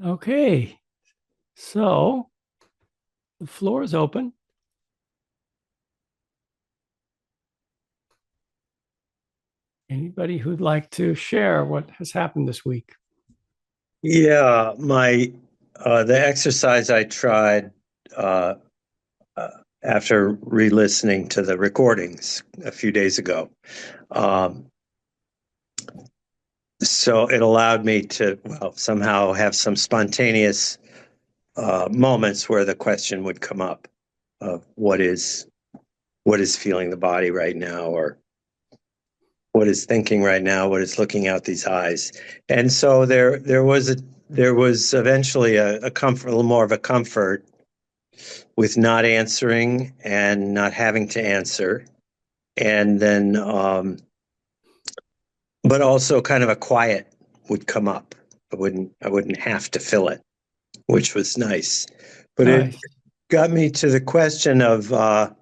Okay, so the floor is open. Anybody who'd like to share what has happened this week? Yeah, my the exercise I tried uh, uh, after re-listening to the recordings a few days ago. Um, so it allowed me to, well, somehow have some spontaneous moments where the question would come up of what is feeling the body right now, or what is thinking right now, what is looking out these eyes. And so there was eventually a comfort, a little more of a comfort with not answering and not having to answer. And then, but also kind of a quiet would come up. I wouldn't have to fill it, which was nice. But it Nice. got me to the question of, and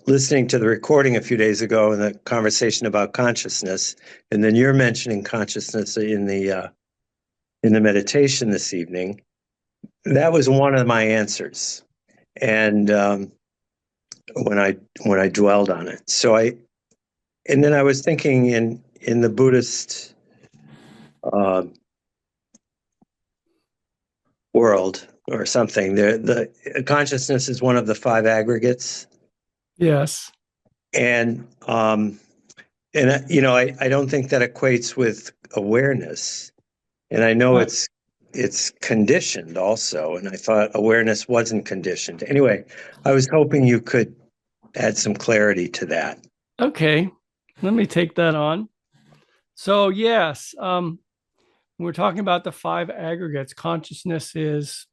listening to the recording a few days ago and the conversation about consciousness, and then you're mentioning consciousness in the meditation this evening. That was one of my answers. And when I dwelled on it. And then I was thinking in the Buddhist uh, world or something, the consciousness is one of the five aggregates, Yes. and I don't think that equates with awareness, and I know Uh, it's conditioned also, and I thought awareness wasn't conditioned. Anyway, I was hoping you could add some clarity to that. okay, let me take that on. So, yes, we're talking about the five aggregates. Consciousness is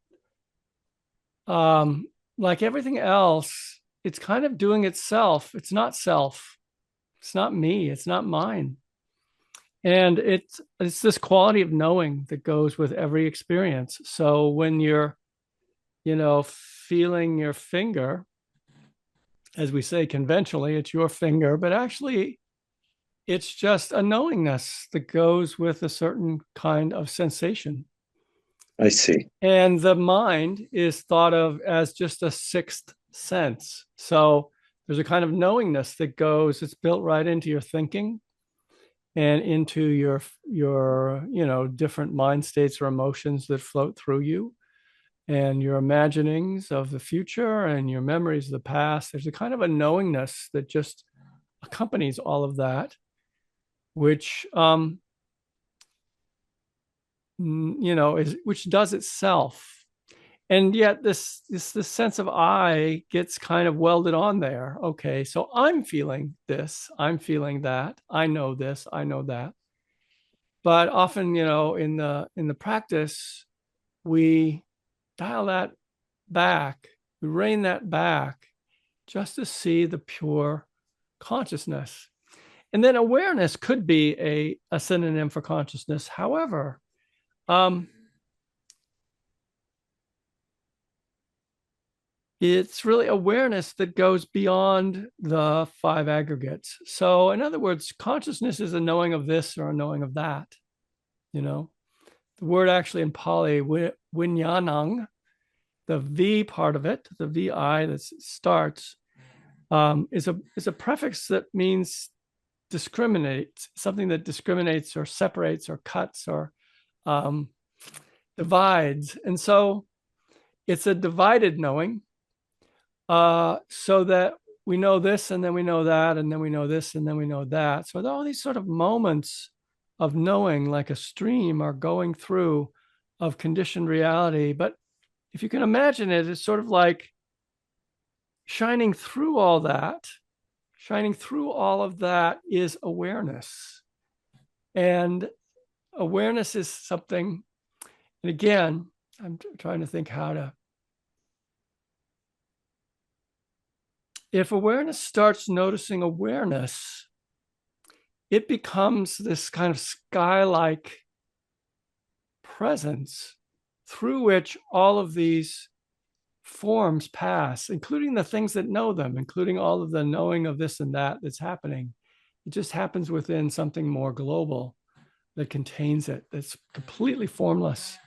um, like everything else, it's kind of doing itself. It's not self, it's not me, it's not mine. And it's this quality of knowing that goes with every experience. So when you're, feeling your finger, as we say conventionally, it's your finger, but actually it's just a knowingness that goes with a certain kind of sensation. I see. And the mind is thought of as just a sixth sense. So there's a kind of knowingness that goes, it's built right into your thinking and into your different mind states or emotions that float through you and your imaginings of the future and your memories of the past. There's a kind of a knowingness that just accompanies all of that, which is which does itself. And yet this sense of I gets kind of welded on there. Okay, so I'm feeling this, I'm feeling that, I know this, I know that. But often, in the practice, we dial that back, we rein that back just to see the pure consciousness. And then awareness could be a synonym for consciousness. However, um, it's really awareness that goes beyond the five aggregates. So, in other words, consciousness is a knowing of this or a knowing of that. You know, the word actually in Pali, vinyanang, the V part of it, the VI that starts, is a prefix that means discriminate, something that discriminates or separates or cuts or um, divides. And so it's a divided knowing, so that we know this and then we know that and then we know this and then we know that. So all these sort of moments of knowing, like a stream, are going through of conditioned reality. But if you can imagine it, it's sort of like shining through all that. Shining through all of that is awareness. And awareness is something, and again, I'm trying to think how to, if awareness starts noticing awareness, it becomes this kind of sky like presence through which all of these forms pass, including the things that know them, including all of the knowing of this and that that's happening. It just happens within something more global that contains it, that's completely formless.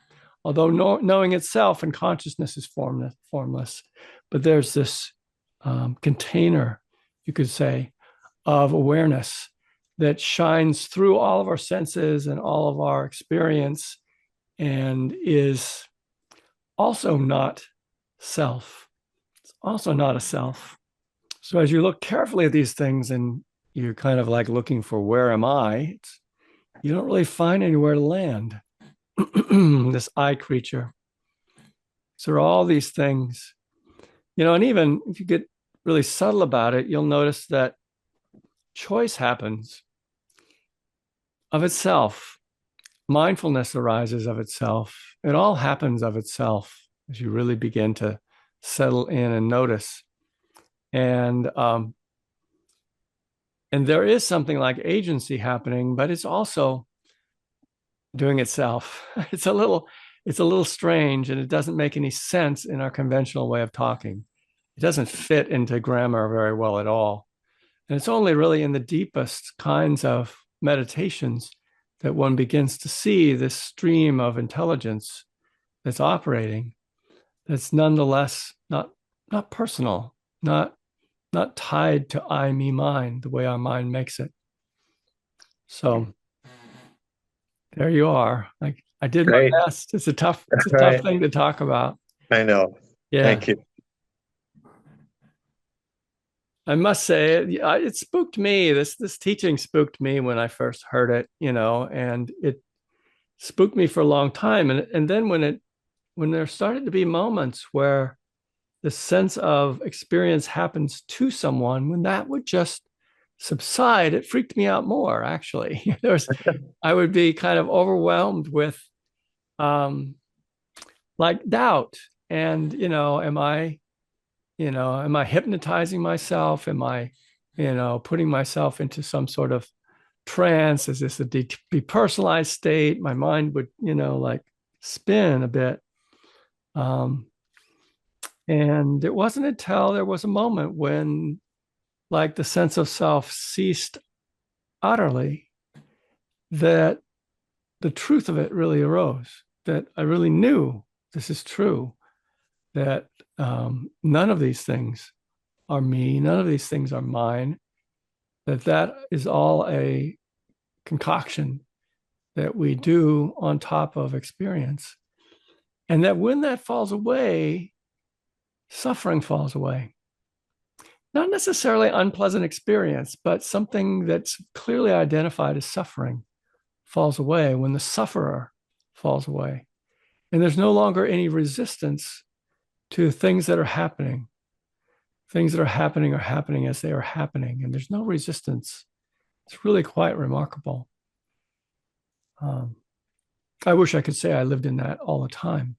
Although knowing itself and consciousness is formless, but there's this container, you could say, of awareness that shines through all of our senses and all of our experience and is also not self. It's also not a self. So as you look carefully at these things and you're kind of like looking for where am I, you don't really find anywhere to land. This I creature. So there are all these things, and even if you get really subtle about it, you'll notice that choice happens of itself. Mindfulness arises of itself. It all happens of itself as you really begin to settle in and notice. And there is something like agency happening, but it's also doing itself. It's a little strange, and it doesn't make any sense in our conventional way of talking. It doesn't fit into grammar very well at all. And it's only really in the deepest kinds of meditations that one begins to see this stream of intelligence that's operating, that's nonetheless not personal, not tied to I, me, mine, the way our mind makes it. So there you are. Like I did my Great. best. It's a tough Right. thing to talk about. I know. Yeah. Thank you. I must say it spooked me. This teaching spooked me when I first heard it, and it spooked me for a long time. And then when there started to be moments where the sense of experience happens to someone, when that would just subside, it freaked me out more, actually. I would be kind of overwhelmed with um like doubt. And am I hypnotizing myself? Am I putting myself into some sort of trance? Is this a depersonalized state? My mind would like spin a bit. And it wasn't until there was a moment when like the sense of self ceased utterly that the truth of it really arose, that I really knew this is true, that none of these things are me, none of these things are mine, that is all a concoction that we do on top of experience. And that when that falls away, suffering falls away. Not necessarily unpleasant experience, but something that's clearly identified as suffering falls away when the sufferer falls away. And there's no longer any resistance to things that are happening. Things that are happening as they are happening. And there's no resistance. It's really quite remarkable. I wish I could say I lived in that all the time.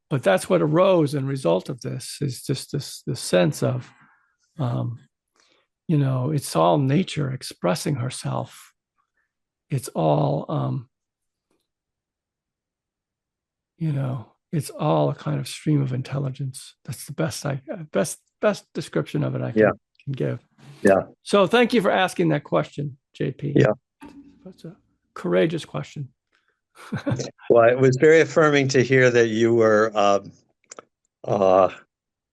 But that's what arose in result of this is just this sense of, it's all nature expressing herself. It's all, it's all a kind of stream of intelligence. That's the best description of it I can give. Yeah. So thank you for asking that question, JP. Yeah. That's a courageous question. Well, it was very affirming to hear that you were.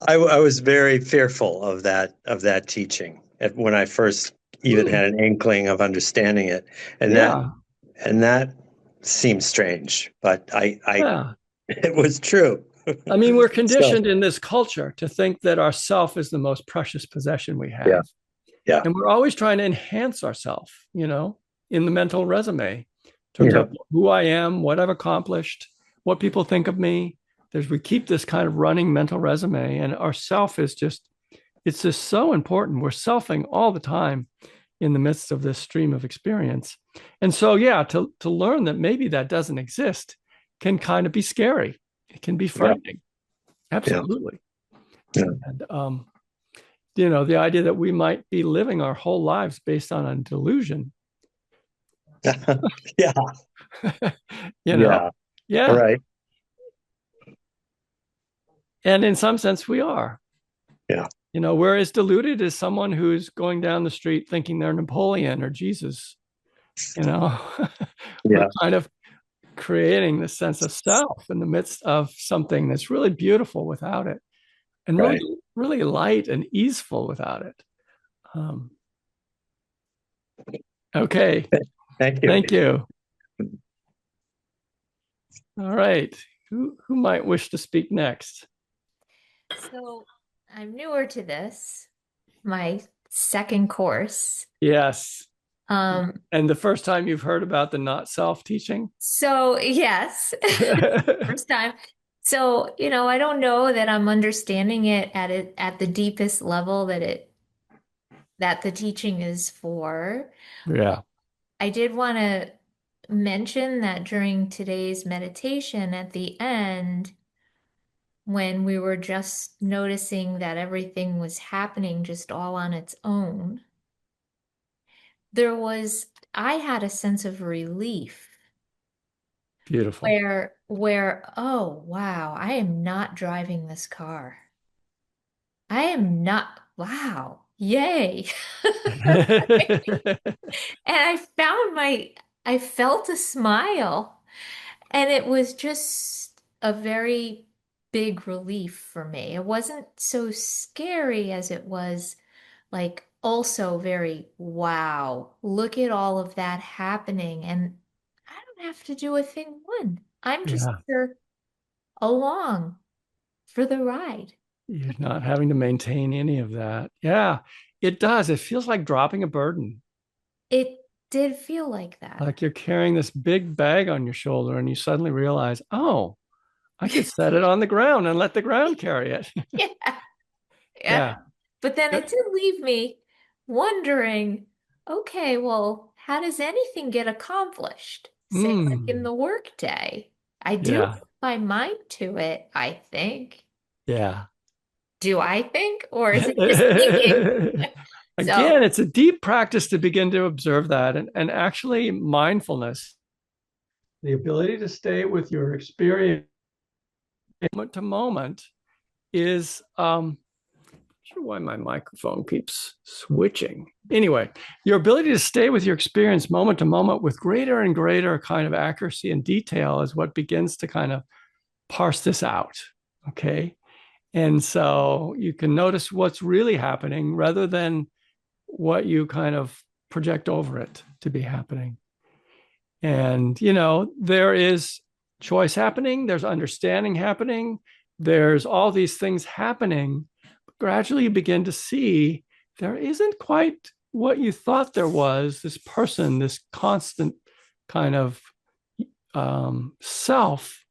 I was very fearful of that teaching when I first even had an inkling of understanding it, and that seemed strange, but it was true. I mean, we're conditioned in this culture to think that our self is the most precious possession we have. Yeah. And we're always trying to enhance ourselves, in the mental resume, in terms of who I am, what I've accomplished, what people think of me. We keep this kind of running mental resume, and our self it's just so important. We're selfing all the time in the midst of this stream of experience. And so, to learn that maybe that doesn't exist can kind of be scary. It can be frightening. Absolutely. And, the idea that we might be living our whole lives based on a delusion. Yeah. Right. And in some sense, we are. Yeah. Whereas deluded is someone who's going down the street thinking they're Napoleon or Jesus. you know, we're Yeah. kind of creating this sense of self in the midst of something that's really beautiful without it, and really, Right. really light and easeful without it. Um, okay, Thank you. thank you. All right, who might wish to speak next? So I'm newer to this, my second course. Yes, Um, and the first time you've heard about the not self teaching. so yes, first time. So, I don't know that I'm understanding it at the deepest level that the teaching is for. Yeah, I did want to mention that during today's meditation at the end, when we were just noticing that everything was happening just all on its own, I had a sense of relief beautiful. where, oh, wow, I am not driving this car. I am not, wow, yay. And I felt a smile, and it was just a very big relief for me. It wasn't so scary as it was like also very, wow, look at all of that happening. And I don't have to do a thing one. I'm just Yeah, here along for the ride. you're not having to maintain any of that. Yeah, it does. It feels like dropping a burden. It did feel like that. Like you're carrying this big bag on your shoulder and you suddenly realize, oh, I could set it on the ground and let the ground carry it. Yeah. Yeah. Yeah. But then Yeah. it did leave me wondering, okay, well, how does anything get accomplished? Say, like in Mm. the workday. I do Yeah. put my mind to it, I think. Yeah. Do I think, or is it just thinking? Again, So, it's a deep practice to begin to observe that. And actually, mindfulness, the ability to stay with your experience moment to moment, is sure why my microphone keeps switching. Anyway, your ability to stay with your experience moment to moment with greater and greater kind of accuracy and detail is what begins to kind of parse this out. Okay. And so you can notice what's really happening rather than what you kind of project over it to be happening. And, there is choice happening, there's understanding happening, there's all these things happening. Gradually, you begin to see there isn't quite what you thought there was, this person, this constant kind of self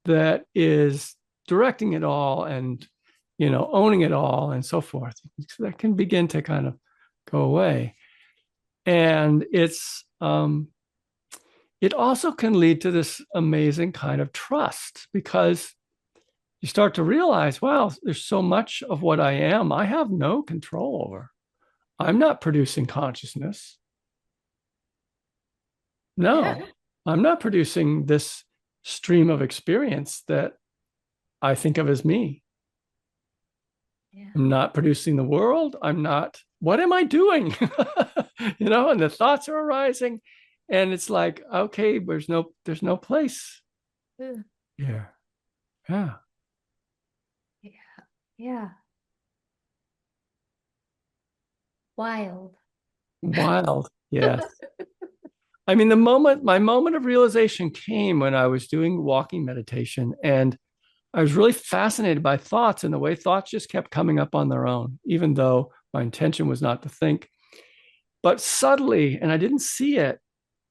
that is directing it all and, owning it all and so forth. So that can begin to kind of go away. And it also can lead to this amazing kind of trust because you start to realize, wow, there's so much of what I am I have no control over. I'm not producing consciousness. yeah, No, I'm not producing this stream of experience that I think of as me. yeah. I'm not producing the world. I'm not, what am I doing? And the thoughts are arising. And it's like, okay, there's no place Ooh, here. Yeah. yeah, yeah. Wild. Wild. Yes. I mean, my moment of realization came when I was doing walking meditation, and I was really fascinated by thoughts and the way thoughts just kept coming up on their own, even though my intention was not to think. But subtly, and I didn't see it,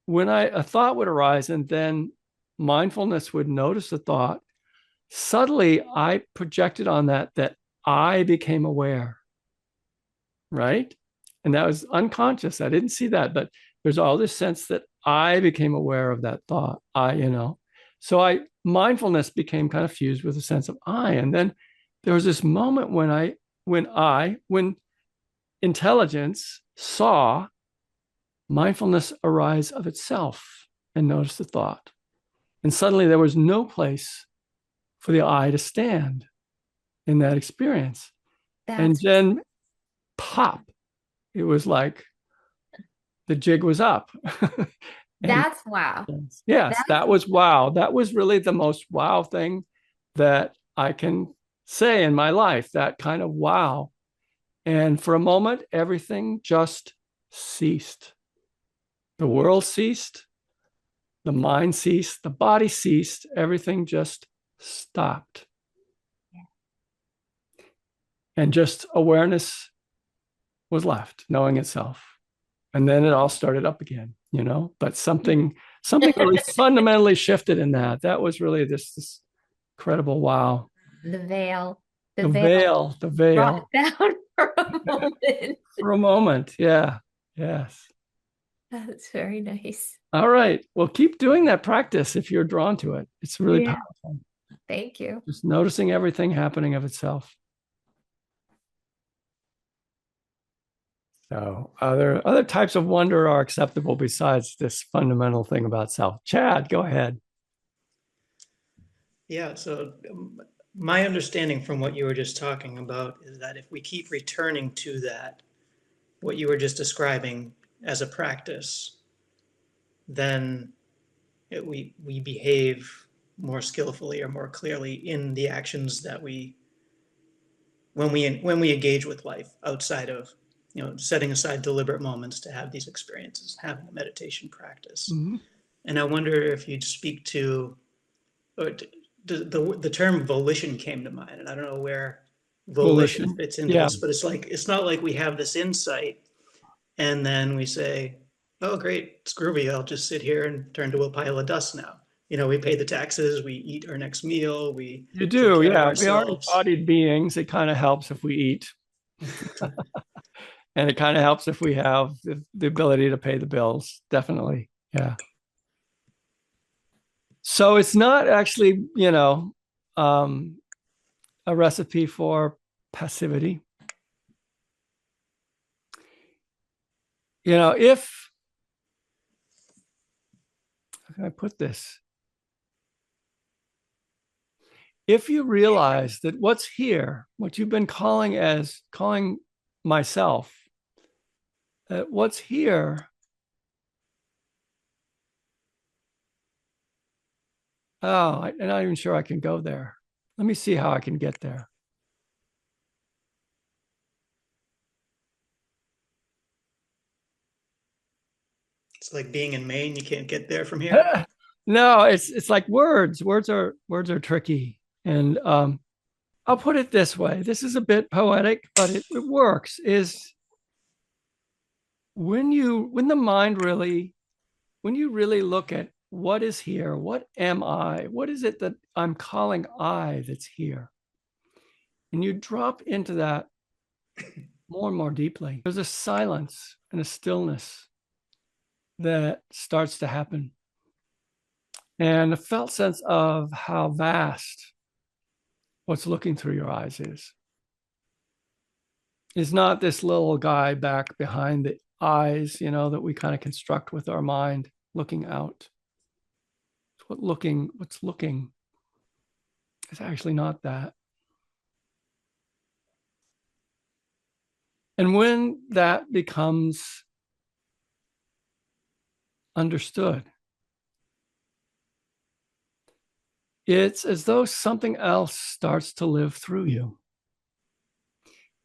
when a thought would arise and then mindfulness would notice the thought, subtly I projected on that I became aware, right? And that was unconscious. I didn't see that, but there's all this sense that I became aware of that thought. So mindfulness became kind of fused with a sense of I. And then there was this moment when intelligence saw mindfulness arise of itself and noticed the thought. And suddenly there was no place for the I to stand in that experience. And That's then pop, it was like the jig was up. And That's wow. yes, That's that was wow. That was really the most wow thing that I can say in my life, that kind of wow. And for a moment, everything just ceased. The world ceased, the mind ceased, the body ceased, everything just stopped. And just awareness was left, knowing itself. And then it all started up again, but something really fundamentally shifted in that. That was really this incredible wow. the veil. The The veil veil, the brought veil down for a moment. for a moment. Yeah. Yes. That's very nice. All right. Well, keep doing that practice if you're drawn to it. It's really Yeah, powerful. thank you. Just noticing everything happening of itself. So other types of wonder are acceptable besides this fundamental thing about self. Chad, go ahead. Yeah, so my understanding from what you were just talking about is that if we keep returning to that, what you were just describing as a practice, then we behave more skillfully or more clearly in the actions that when we engage with life outside of setting aside deliberate moments to have these experiences, having a meditation practice. Mm-hmm. And I wonder if you'd speak to or the term volition came to mind, and I don't know where volition Volition. fits into Yeah. this, but it's not like we have this insight and then we say, "Oh, great, it's groovy. I'll just sit here and turn to a pile of dust now." We pay the taxes, we eat our next meal, we You take do. care of Yeah. We are ourselves. embodied beings. It kind of helps if we eat. And it kind of helps if we have the ability to pay the bills. Definitely. Yeah. So it's not actually, um, a recipe for passivity. If, how can I put this? If you realize that what's here, what you've been calling myself, that what's here, I'm not even sure I can go there. Let me see how I can get there. It's like being in Maine, you can't get there from here. No, it's like words. Words are tricky. And I'll put it this way. This is a bit poetic, but it works. Is when the mind really, when you really look at what is here, what am I? What is it that I'm calling I that's here? And you drop into that more and more deeply. There's a silence and a stillness that starts to happen. And a felt sense of how vast what's looking through your eyes is not this little guy back behind the eyes, that we kind of construct with our mind looking out. What's looking is actually not that. And when that becomes understood, it's as though something else starts to live through you.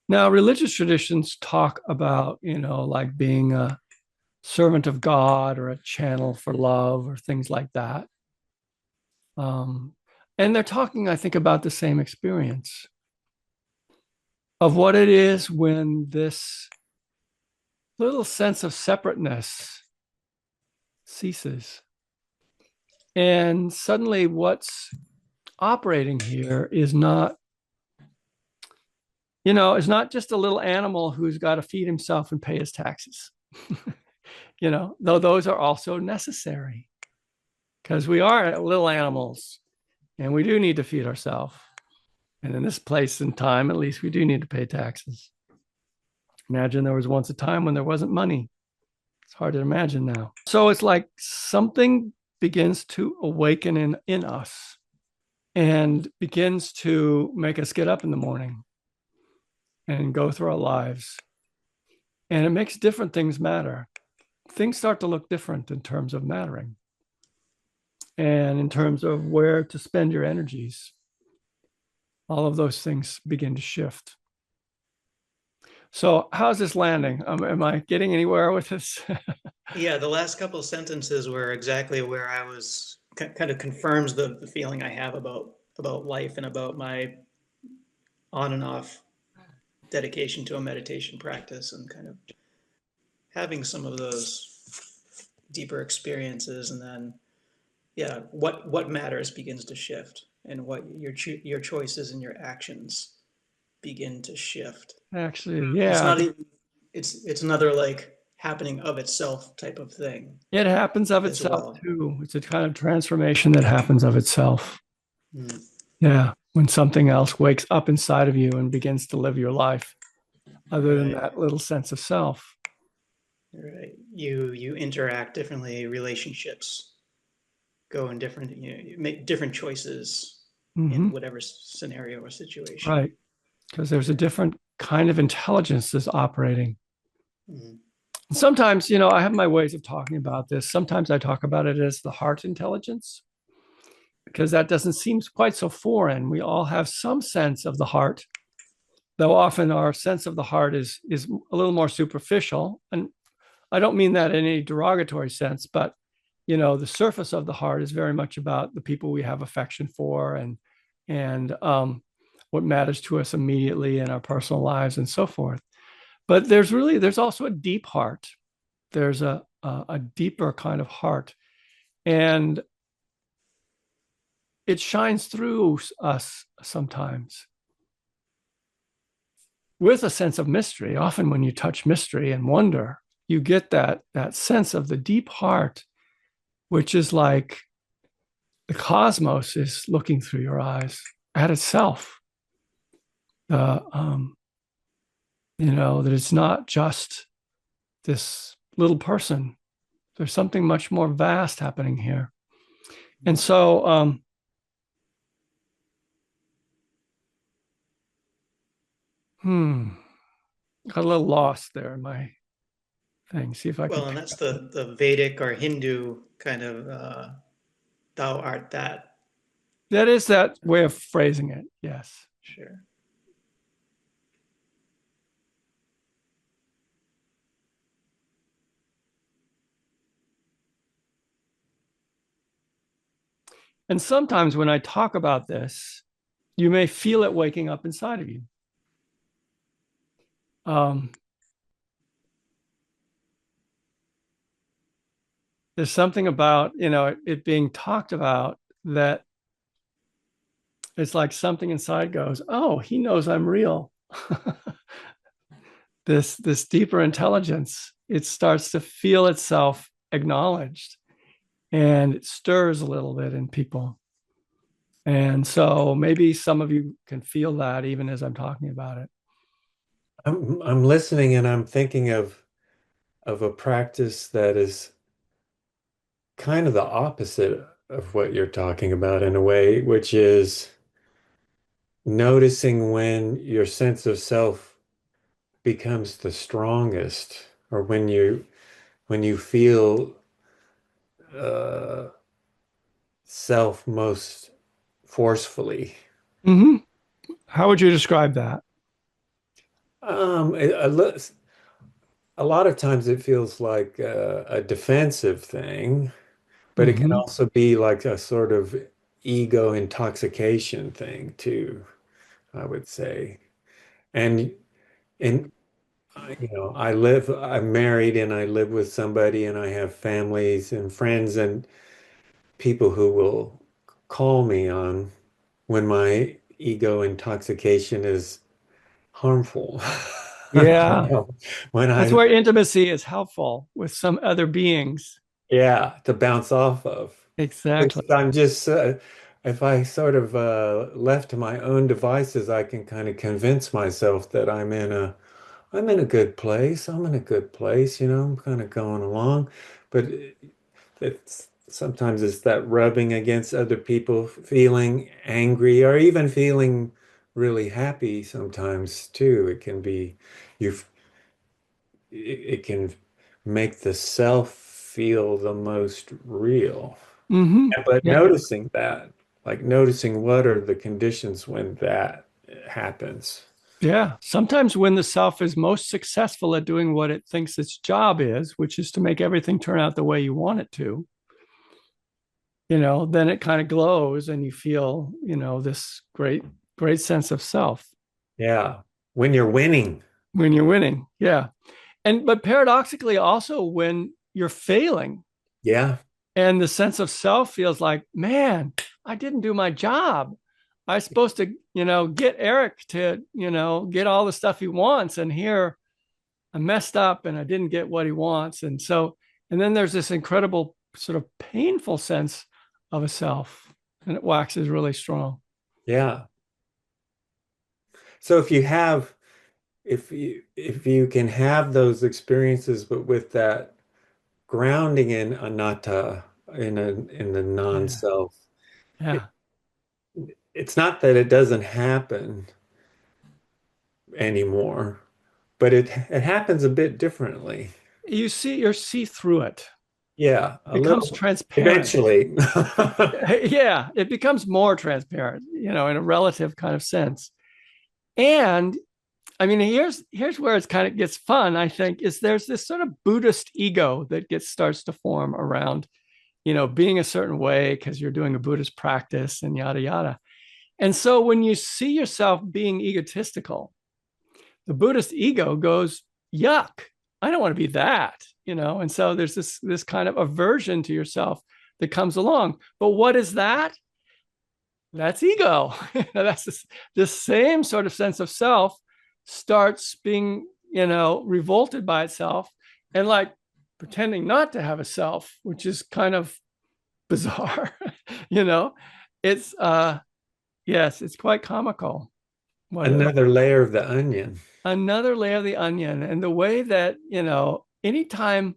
Now, religious traditions talk about, like being a servant of God or a channel for love or things like that. And they're talking, I think, about the same experience of what it is when this little sense of separateness ceases. And suddenly what's operating here is not, it's not just a little animal who's got to feed himself and pay his taxes, though those are also necessary because we are little animals and we do need to feed ourselves. And in this place and time, at least, we do need to pay taxes. Imagine there was once a time when there wasn't money. It's hard to imagine now. So it's like something begins to awaken in us and begins to make us get up in the morning and go through our lives. And it makes different things matter. things start to look different in terms of mattering and in terms of where to spend your energies. All of those things begin to shift. So, how's this landing? Am I getting anywhere with this? Yeah, the last couple sentences were exactly where I was, kind of confirms the feeling I have about life and about my on and off dedication to a meditation practice, and kind of having some of those deeper experiences. And then, yeah, what matters begins to shift, and what your choices and your actions begin to shift. Actually, It's yeah, not even, it's another like happening of itself type of thing it happens of as itself well. too. It's a kind of transformation that happens of itself. Mm, Yeah, when something else wakes up inside of you and begins to live your life, other than right, that little sense of self. right. You interact differently. Relationships go in different. You make different choices Hmm. in whatever scenario or situation. Right. Because there's a different kind of intelligence that's operating. Mm, Sometimes, I have my ways of talking about this. Sometimes I talk about it as the heart intelligence because that doesn't seem quite so foreign. We all have some sense of the heart, though often our sense of the heart is a little more superficial. And I don't mean that in any derogatory sense, but the surface of the heart is very much about the people we have affection for and what matters to us immediately in our personal lives and so forth. But there's also a deep heart. There's a deeper kind of heart, and it shines through us sometimes with a sense of mystery. Often when you touch mystery and wonder, you get that sense of the deep heart, which is like the cosmos is looking through your eyes at itself. Uh, um, that it's not just this little person. There's something much more vast happening here. And so, got a little lost there in my thing. See if I can well, and pick that's up. the Vedic or Hindu kind of thou art that. That is that way of phrasing it. Yes. Sure. And sometimes when I talk about this, you may feel it waking up inside of you. Um, there's something about it being talked about that it's like something inside goes, oh, he knows I'm real. This deeper intelligence, it starts to feel itself acknowledged, and it stirs a little bit in people. And so maybe some of you can feel that even as I'm talking about it. I'm listening and I'm thinking of a practice that is kind of the opposite of what you're talking about in a way, which is noticing when your sense of self becomes the strongest, or when you feel uh, self most forcefully. Mm-hmm. How would you describe that? A lot of times it feels like a defensive thing, but it can Mm-hmm. also be like a sort of ego intoxication thing too, I would say. And and I'm married and I live with somebody and I have families and friends and people who will call me on when my ego intoxication is harmful. Yeah, When that's I'm, where intimacy is helpful with some other beings. yeah, to bounce off of. Exactly. If if I sort of left to my own devices, I can kind of convince myself that I'm in a good place. I'm in a good place, I'm kind of going along. But it's sometimes it's that rubbing against other people, feeling angry or even feeling really happy sometimes too. You it can make the self feel the most real. Hmm. But Yeah. noticing that, like noticing what are the conditions when that happens. Yeah. Sometimes when the self is most successful at doing what it thinks its job is, which is to make everything turn out the way you want it to, then it kind of glows and you feel, this great sense of self Yeah. When you're winning. when you're winning. Yeah. But paradoxically, also when you're failing Yeah. and the sense of self feels like, man, I didn't do my job. I was supposed to, get Eric to, get all the stuff he wants. And here I messed up and I didn't get what he wants. And then there's this incredible sort of painful sense of a self, and it waxes really strong. Yeah. So if you can have those experiences, but with that grounding in anatta, in the Yeah. non-self, it, Yeah. it's not that it doesn't happen anymore, but it happens a bit differently. You see through it. Yeah, It a becomes little transparent. eventually. Yeah, it becomes more transparent, in a relative kind of sense. And I mean, here's where it's kind of gets fun, I think, is there's this sort of Buddhist ego that starts to form around, being a certain way because you're doing a Buddhist practice and yada yada. And so when you see yourself being egotistical, the Buddhist ego goes, yuck, I don't want to be that, And so there's this kind of aversion to yourself that comes along. But what is that? That's ego. That's this same sort of sense of self starts being, revolted by itself and like pretending not to have a self, which is kind of bizarre. you know, it's yes, it's quite comical. What Another layer of the onion. another layer of the onion, and the way that, anytime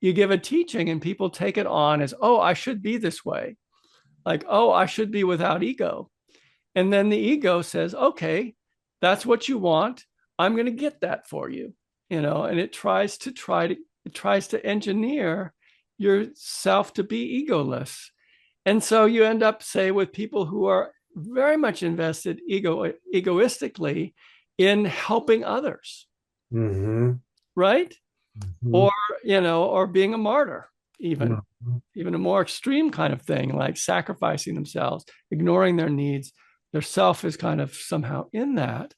you give a teaching and people take it on as, oh, I should be this way, like, oh, I should be without ego. And then the ego says, okay, that's what you want. I'm going to get that for you, and it tries to engineer yourself to be egoless. And so you end up, say, with people who are very much invested egoistically in helping others, Mm-hmm. right? Mm-hmm. Or, or being a martyr, even Mm-hmm. even a more extreme kind of thing, like sacrificing themselves, ignoring their needs. Their self is kind of somehow in that,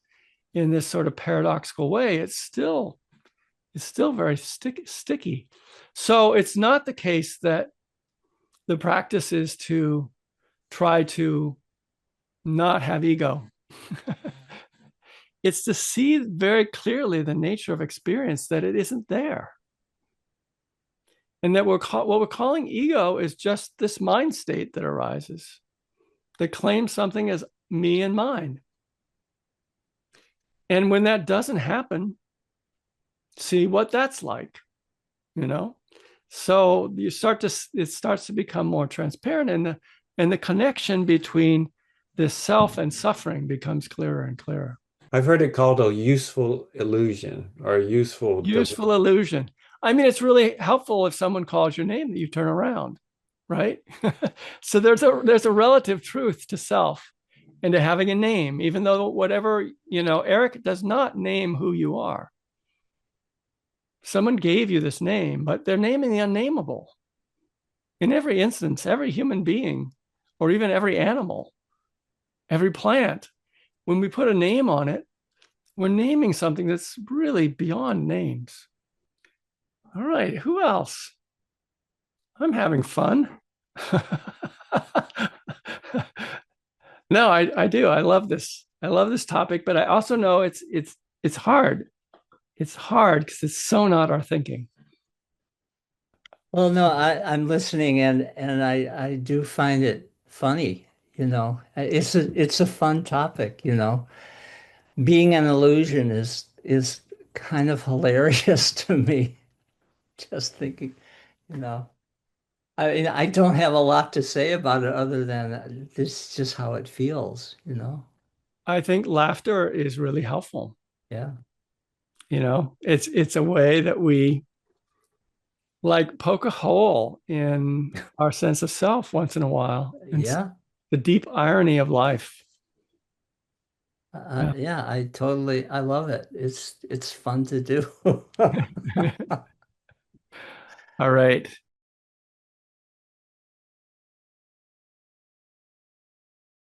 in this sort of paradoxical way. It's still very sticky. So it's not the case that the practice is to try to not have ego. It's to see very clearly the nature of experience, that it isn't there. And that what we're calling ego is just this mind state that arises, that claims something as me and mine. And when that doesn't happen, see what that's like, you know? So it starts to become more transparent, and the connection between this self and suffering becomes clearer and clearer. I've heard it called a useful illusion or a useful Useful illusion. I mean, it's really helpful if someone calls your name that you turn around, right? So there's a relative truth to self and to having a name, even though whatever, Eric does not name who you are. Someone gave you this name, but they're naming the unnameable. In every instance, every human being, or even every animal, every plant, when we put a name on it, we're naming something that's really beyond names. All right, who else? I'm having fun. No, I do. I love this. I love this topic, but I also know it's hard. It's hard because it's so not our thinking. Well, no, I'm listening and I do find it funny, you know. It's a fun topic, you know. Being an illusion is kind of hilarious to me. Just thinking, you know. I mean, I don't have a lot to say about it other than this is just how it feels, you know. I think laughter is really helpful. Yeah. It's a way that we like poke a hole in our sense of self once in a while and Yeah. the deep irony of life. Yeah. Yeah, I love it. It's fun to do. All right.